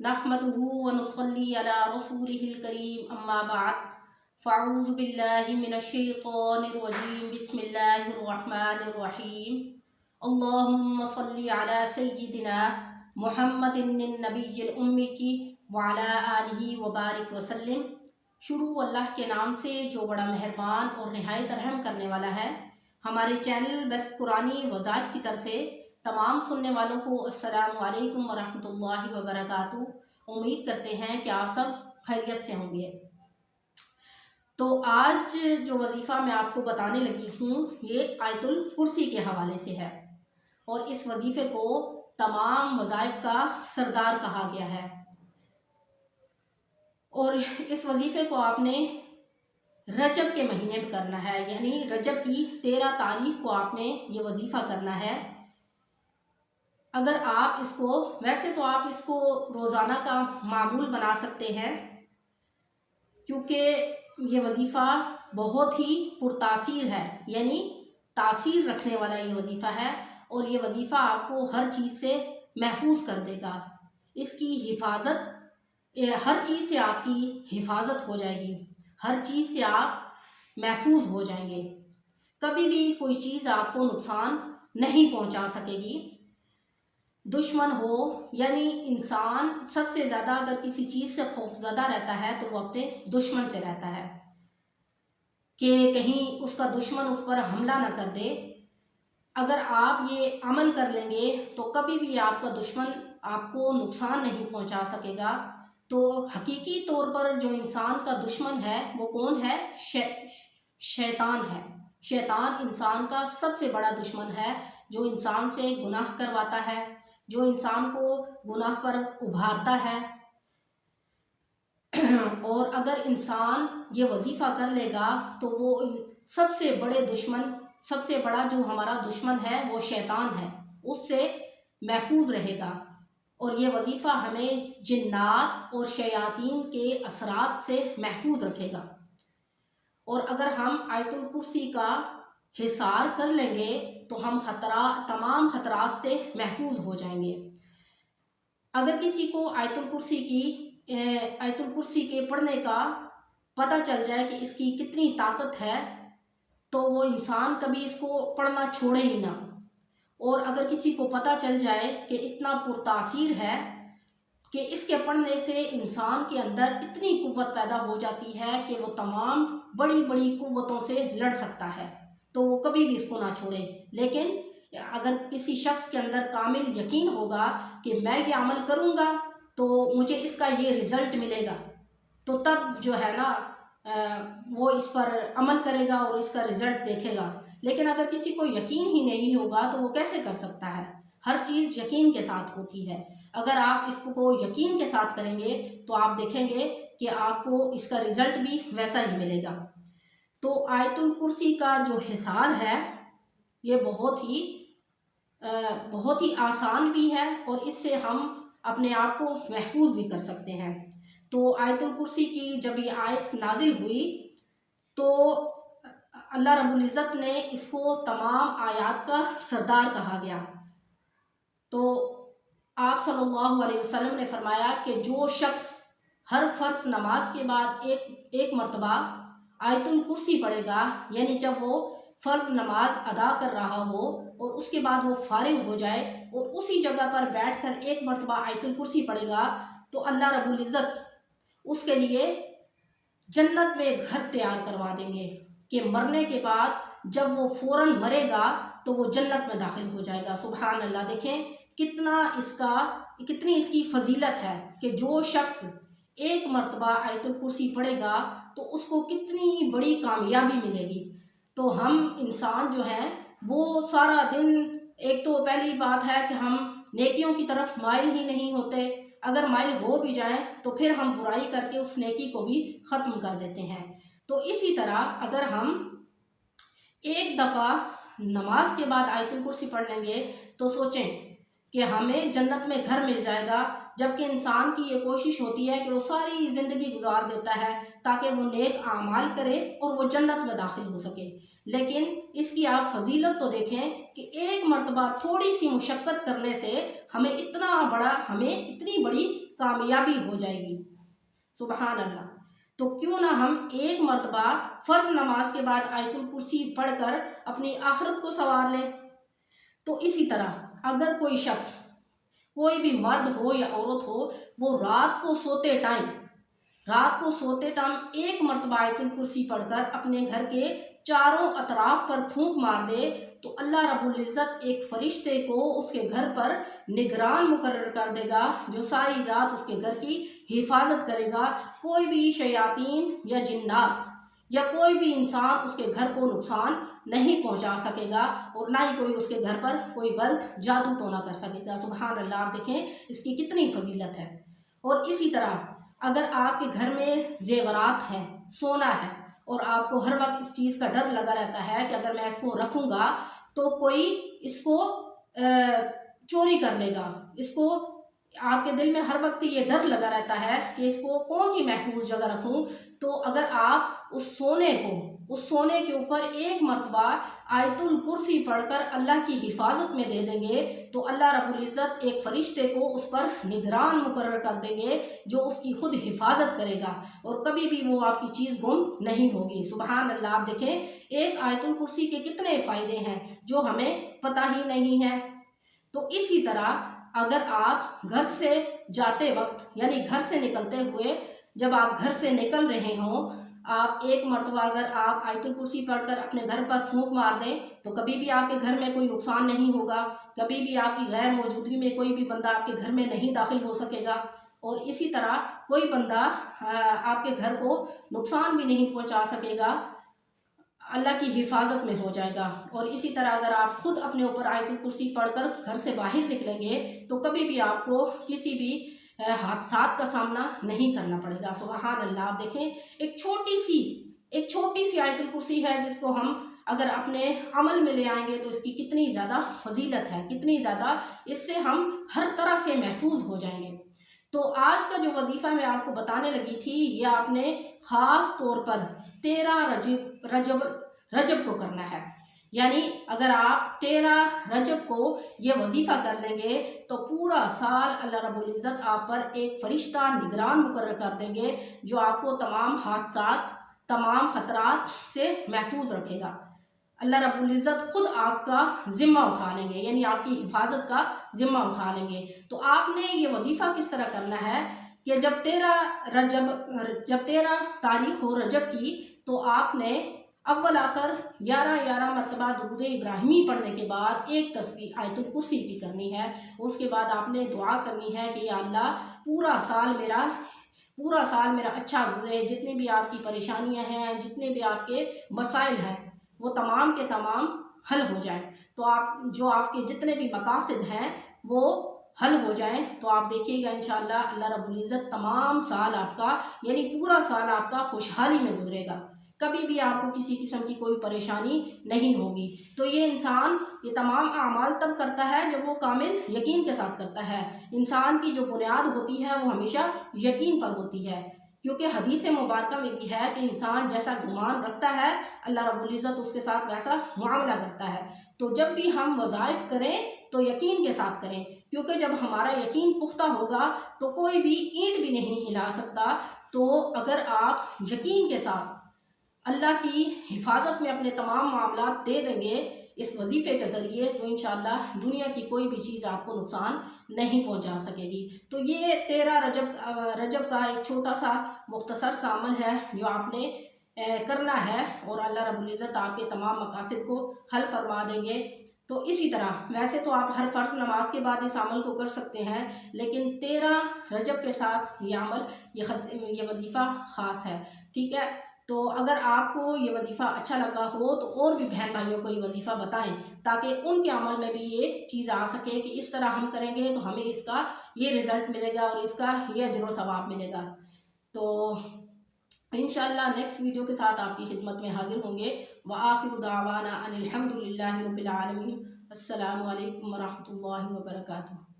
नहमदुहु व नुसल्ली अला रसूलिहिल करीम अम्मा बाद फ़अऊज़ु बिल्लाहि मिनश शैतानिर रजीम बिस्मिल्लाहिर रहमानिर रहीम अल्लाहुम्मा सल्ली अला सय्यिदिना मुहम्मदिन नबिय्यिल उम्मी की व अला आलिहि व बारिक वसल्लिम। शुरू अल्लाह के नाम से जो बड़ा मेहरबान और निहायत रहम करने वाला है। हमारे चैनल बेस्ट कुरानी वज़ाइफ की तरफ से तमाम सुनने वालों को अस्सलामु अलैकुम वरहमतुल्लाहि वबरकातुहू। उम्मीद करते हैं कि आप सब खैरियत से होंगे। तो आज जो वजीफ़ा मैं आपको बताने लगी हूँ ये आयतुल कुर्सी के हवाले से है और इस वजीफ़े को तमाम वज़ाइफ का सरदार कहा गया है। और इस वजीफ़े को आपने रजब के महीने में करना है, यानी रजब की 13 तारीख को आपने ये वजीफ़ा करना है। अगर आप इसको, वैसे तो आप इसको रोज़ाना का मामूल बना सकते हैं क्योंकि ये वजीफ़ा बहुत ही पुरतासीर है, यानी तासीर रखने वाला ये वजीफ़ा है और ये वजीफ़ा आपको हर चीज़ से महफूज कर देगा। इसकी हिफाजत, हर चीज़ से आपकी हिफाजत हो जाएगी, हर चीज़ से आप महफूज हो जाएंगे। कभी भी कोई चीज़ आपको नुकसान नहीं पहुंचा सकेगी। दुश्मन हो, यानी इंसान सबसे ज़्यादा अगर किसी चीज़ से खौफज़दा रहता है तो वो अपने दुश्मन से रहता है कि कहीं उसका दुश्मन उस पर हमला ना कर दे। अगर आप ये अमल कर लेंगे तो कभी भी आपका दुश्मन आपको नुकसान नहीं पहुंचा सकेगा। तो हकीकी तौर पर जो इंसान का दुश्मन है वो कौन है? शैतान है। शैतान इंसान का सबसे बड़ा दुश्मन है, जो इंसान से गुनाह करवाता है, जो इंसान को गुनाह पर उभारता है। और अगर इंसान ये वजीफ़ा कर लेगा तो वो सबसे बड़े दुश्मन, सबसे बड़ा जो हमारा दुश्मन है वो शैतान है, उससे महफूज रहेगा। और ये वजीफ़ा हमें जिन्नात और शयातीन के असरात से महफूज रखेगा। और अगर हम आयतुल कुर्सी का हिसार कर लेंगे तो हम तमाम ख़तरात से महफूज हो जाएंगे। अगर किसी को आयतुल कुर्सी के पढ़ने का पता चल जाए कि इसकी कितनी ताकत है तो वो इंसान कभी इसको पढ़ना छोड़े ही ना। और अगर किसी को पता चल जाए कि इतना पुरतासीर है कि इसके पढ़ने से इंसान के अंदर इतनी कुव्वत पैदा हो जाती है कि वो तमाम बड़ी बड़ी कुव्वतों से लड़ सकता है, तो वो कभी भी इसको ना छोड़े। लेकिन अगर किसी शख्स के अंदर कामिल यकीन होगा कि मैं ये अमल करूँगा तो मुझे इसका ये रिज़ल्ट मिलेगा, तो तब जो है ना वो इस पर अमल करेगा और इसका रिज़ल्ट देखेगा। लेकिन अगर किसी को यकीन ही नहीं होगा तो वो कैसे कर सकता है? हर चीज़ यकीन के साथ होती है। अगर आप इसको यकीन के साथ करेंगे तो आप देखेंगे कि आपको इसका रिज़ल्ट भी वैसा ही मिलेगा। तो आयतुल कुर्सी का जो हिसार है ये बहुत ही आसान भी है और इससे हम अपने आप को महफूज भी कर सकते हैं। तो आयतुल कुर्सी की जब ये आयत नाजिल हुई तो अल्लाह रब्बुल इज़्ज़त ने इसको तमाम आयात का सरदार कहा गया। तो आप सल्लल्लाहु अलैहि वसल्लम ने फरमाया कि जो शख्स हर फ़र्ज़ नमाज के बाद एक मरतबा आयतुल कुर्सी पढ़ेगा, यानी जब वो फ़र्ज़ नमाज अदा कर रहा हो और उसके बाद वो फारिग हो जाए और उसी जगह पर बैठकर एक मरतबा आयतुल कुर्सी पढ़ेगा, तो अल्लाह रब्बुल इज़्ज़त उसके लिए जन्नत में घर तैयार करवा देंगे कि मरने के बाद जब वो फ़ौरन मरेगा तो वो जन्नत में दाखिल हो जाएगा। सुभान अल्लाह! देखें कितनी इसकी फजीलत है कि जो शख्स एक मरतबा आयतुल कुर्सी पढ़ेगा तो उसको कितनी बड़ी कामयाबी मिलेगी। तो हम इंसान जो हैं वो सारा दिन, एक तो पहली बात है कि हम नेकियों की तरफ माइल ही नहीं होते, अगर माइल हो भी जाएं तो फिर हम बुराई करके उस नेकी को भी ख़त्म कर देते हैं। तो इसी तरह अगर हम एक दफ़ा नमाज के बाद आयतुल कुर्सी पढ़ लेंगे तो सोचें कि हमें जन्नत में घर मिल जाएगा। जबकि इंसान की ये कोशिश होती है कि वो सारी ज़िंदगी गुजार देता है ताकि वो नेक आमाल करे और वो जन्नत में दाखिल हो सके। लेकिन इसकी आप फजीलत तो देखें कि एक मरतबा थोड़ी सी मुशक्क़त करने से हमें इतनी बड़ी कामयाबी हो जाएगी। सुबहान अल्लाह। तो क्यों ना हम एक मरतबा फ़र्ज नमाज के बाद आयतुल कुर्सी पढ़कर अपनी आखिरत को संवार लें। तो इसी तरह अगर कोई शख्स, कोई भी मर्द हो या औरत हो, वो रात को सोते टाइम एक मरतबा आयतुल कुर्सी पढ़कर अपने घर के चारों अतराफ पर फूंक मार दे, तो अल्लाह रब्बुल इज़्ज़त एक फरिश्ते को उसके घर पर निगरान मुकर्रर कर देगा, जो सारी रात उसके घर की हिफाजत करेगा। कोई भी शयातीन या जिन्नात या कोई भी इंसान उसके घर को नुकसान नहीं पहुंचा सकेगा, और ना ही कोई उसके घर पर कोई गलत जादू टोना कर सकेगा। सुभान अल्लाह। आप देखें इसकी कितनी फजीलत है। और इसी तरह अगर आपके घर में जेवरात हैं, सोना है, और आपको हर वक्त इस चीज़ का डर लगा रहता है कि अगर मैं इसको रखूँगा तो कोई इसको चोरी कर लेगा, इसको आपके दिल में हर वक्त ये डर लगा रहता है कि इसको कौन सी महफूज जगह रखूं, तो अगर आप उस सोने के ऊपर एक मरतबा आयतुल कुर्सी पढ़कर अल्लाह की हिफाजत में दे देंगे, तो अल्लाह रब्बुल इज़्ज़त एक फरिश्ते को उस पर निगरान मुकर्रर कर देंगे, जो उसकी खुद हिफाजत करेगा और कभी भी वो आपकी चीज़ गुम नहीं होगी। सुबहान अल्लाह। आप देखें एक आयतुल कुर्सी के कितने फ़ायदे हैं जो हमें पता ही नहीं है। तो इसी तरह अगर आप घर से जाते वक्त, यानी घर से निकलते हुए, जब आप घर से निकल रहे हों, आप एक मरतबा अगर आप आयतुल कुर्सी पढ़कर अपने घर पर फूंक मार दें, तो कभी भी आपके घर में कोई नुकसान नहीं होगा, कभी भी आपकी गैर मौजूदगी में कोई भी बंदा आपके घर में नहीं दाखिल हो सकेगा, और इसी तरह कोई बंदा आपके घर को नुकसान भी नहीं पहुंचा सकेगा, अल्लाह की हिफाजत में हो जाएगा। और इसी तरह अगर आप खुद अपने ऊपर आयतुल कुर्सी पढ़कर घर से बाहर निकलेंगे, तो कभी भी आपको किसी भी हादसात का सामना नहीं करना पड़ेगा। सुबहान अल्लाह। आप देखें एक छोटी सी आयतुल कुर्सी है, जिसको हम अगर अपने अमल में ले आएंगे तो इसकी कितनी ज़्यादा फजीलत है, कितनी ज़्यादा इससे हम हर तरह से महफूज हो जाएंगे। तो आज का जो वजीफ़ा मैं आपको बताने लगी थी, ये आपने ख़ास तौर पर 13 रजब को करना है। यानी अगर आप 13 रजब को ये वजीफ़ा कर लेंगे, तो पूरा साल अल्लाह रब्बुल इज़्ज़त आप पर एक फ़रिश्ता निगरान मुकर्रर कर देंगे, जो आपको तमाम हादसात, तमाम ख़तरात से महफूज रखेगा। अल्लाह रब्बुल इज़्ज़त खुद आपका ज़िम्मा उठा लेंगे, यानी आपकी हिफाजत का ज़िम्मा उठा लेंगे। तो आपने ये वजीफ़ा किस तरह करना है कि जब 13 तारीख हो रजब की, तो आपने अव्वल आखिर 11 मरतबा दुरूद इब्राहिमी पढ़ने के बाद एक तस्बीह आयतुल कुर्सी की करनी है। उसके बाद आपने दुआ करनी है कि या अल्लाह पूरा साल मेरा अच्छा गुजरे, जितनी भी आपकी परेशानियां हैं, जितने भी आपके मसाइल हैं, वो तमाम के तमाम हल हो जाएं। तो आपके जितने भी मकासद हैं वो हल हो जाएं। तो आप देखिएगा इंशाअल्लाह अल्लाह रब्बुल इज़्ज़त तमाम साल आपका, यानी पूरा साल आपका खुशहाली में गुजरेगा, कभी भी आपको किसी किस्म की कोई परेशानी नहीं होगी। तो ये तमाम आमाल तब करता है जब वो कामिल यकीन के साथ करता है। इंसान की जो बुनियाद होती है वो हमेशा यकीन पर होती है, क्योंकि हदीस मुबारक में भी है कि इंसान जैसा गुमान रखता है, अल्लाह रब्बुल इज़्ज़त उसके साथ वैसा मुआमला करता है। तो जब भी हम वज़ाइफ करें तो यकीन के साथ करें, क्योंकि जब हमारा यकीन पुख्ता होगा तो कोई भी ईंट भी नहीं हिला सकता। तो अगर आप यकीन के साथ अल्लाह की हिफाजत में अपने तमाम मामलात दे देंगे इस वजीफ़े के ज़रिए, तो इंशाअल्लाह दुनिया की कोई भी चीज़ आपको नुकसान नहीं पहुंचा सकेगी। तो ये 13 रजब का एक छोटा सा मुख्तसर सा अमल है जो आपने करना है, और अल्लाह रब्बुल इज़्ज़त आपके तमाम मकासद को हल फरमा देंगे। तो इसी तरह वैसे तो आप हर फ़र्ज़ नमाज के बाद इस अमल को कर सकते हैं, लेकिन 13 रजब के साथ ये अमल, ये वजीफ़ा ख़ास है। ठीक है। तो अगर आपको ये वजीफ़ा अच्छा लगा हो तो और भी बहन भाइयों को ये वजीफ़ा बताएं, ताकि उनके अमल में भी ये चीज़ आ सके कि इस तरह हम करेंगे तो हमें इसका ये रिज़ल्ट मिलेगा और इसका ये अजर व सवाब मिलेगा। तो इंशाअल्लाह नेक्स्ट वीडियो के साथ आपकी खिदमत में हाजिर होंगे। व आखिरु दावाना अनिल हम्दुलिल्लाहि रब्बिल आलमीन। अस्सलामु अलैकुम व रहमतुल्लाहि व बरकातुहू।